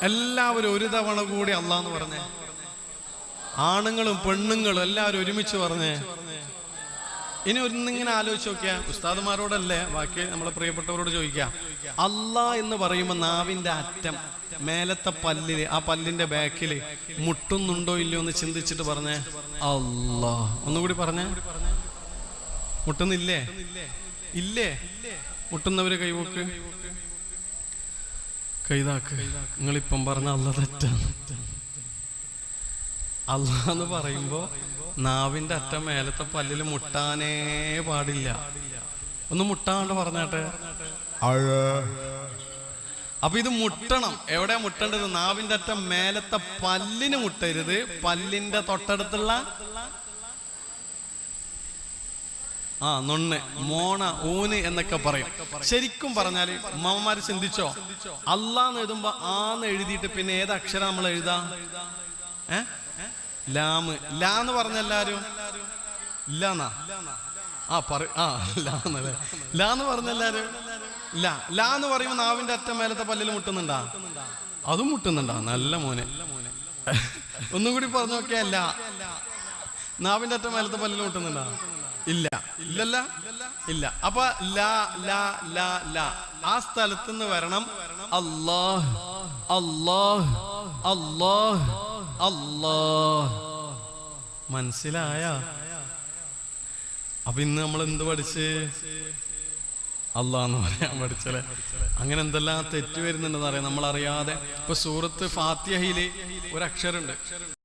എല്ലാവരും ഒരു തവണ കൂടി അല്ലാഹ് എന്ന് പറഞ്ഞേ. ആണുങ്ങളും പെണ്ണുങ്ങളും എല്ലാവരും ഒരുമിച്ച് പറഞ്ഞേ. ഇനി ഒന്നിങ്ങനെ ആലോചിച്ച് നോക്കിയാ, ഉസ്താദുമാരോടല്ലേ, ബാക്കി നമ്മളെ പ്രിയപ്പെട്ടവരോട് ചോദിക്കാം. അല്ലാഹ് എന്ന് പറയുമ്പോ നാവിന്റെ അറ്റം മേലത്തെ പല്ലില്, ആ പല്ലിന്റെ ബാക്കില് മുട്ടുന്നുണ്ടോ ഇല്ലയോ എന്ന് ചിന്തിച്ചിട്ട് പറഞ്ഞേ. അല്ലാഹ് ഒന്നുകൂടി പറഞ്ഞേ. മുട്ടുന്നില്ലേ? ഇല്ലേ? മുട്ടുന്നവര് കൈവോക്ക്, കൈതാക്ക്. നിങ്ങളിപ്പം പറഞ്ഞ അല്ലാഹ് തെറ്റാണ്. അല്ലാഹ് എന്ന് പറയുമ്പോ നാവിന്റെ അറ്റം മേലത്തെ പല്ലില് മുട്ടാനേ പാടില്ല. ഒന്ന് മുട്ടാണ്ട് പറഞ്ഞാട്ടെ. അപ്പൊ ഇത് മുട്ടണം. എവിടെയാ മുട്ടേണ്ടത്? നാവിന്റെ അറ്റം മേലത്തെ പല്ലിന് മുട്ടരുത്, പല്ലിന്റെ തൊട്ടടുത്തുള്ള നൊണ്ണ്, മോണ, ഊന് എന്നൊക്കെ പറയും. ശരിക്കും പറഞ്ഞാല് മാമന്മാര് ചിന്തിച്ചോ, അല്ലാന്ന് എഴുതുമ്പോ ആന്ന് എഴുതിയിട്ട് പിന്നെ ഏത് അക്ഷരം നമ്മൾ എഴുതാ? ലാമ്. ലാന്ന് പറഞ്ഞെല്ലാരും ലാന്നാ ലാന്ന് പറഞ്ഞെല്ലാരും ലാന്ന് പറയുമ്പോ നാവിന്റെ അറ്റം മേലത്തെ പല്ലിൽ മുട്ടുന്നുണ്ടാ? അതും മുട്ടുന്നുണ്ടാ? നല്ല മോനെ. ഒന്നും കൂടി പറഞ്ഞു നോക്കിയല്ല. നാവിന്റെ അറ്റം മേലത്തെ പല്ലിൽ മുട്ടുന്നുണ്ടാ? ഇല്ല. ഇല്ലല്ല, ഇല്ല. അപ്പൊ ലാ ലാ ലാ ലാ ആ സ്ഥലത്തുനിന്ന് വരണം. അല്ലാഹ് അല്ലാഹ് അല്ലാഹ് അല്ലാഹ്. മനസ്സിലായ? അപ്പൊ ഇന്ന് നമ്മൾ എന്ത് പഠിച്ച്? അല്ലാഹ് എന്ന് പറയാൻ പഠിച്ചല്ലേ. അങ്ങനെ എന്തെല്ലാം തെറ്റ് വരുന്നുണ്ടെന്ന് അറിയാം നമ്മളറിയാതെ. ഇപ്പൊ സൂറത്ത് ഫാത്തിഹയില് ഒരു അക്ഷരമുണ്ട്.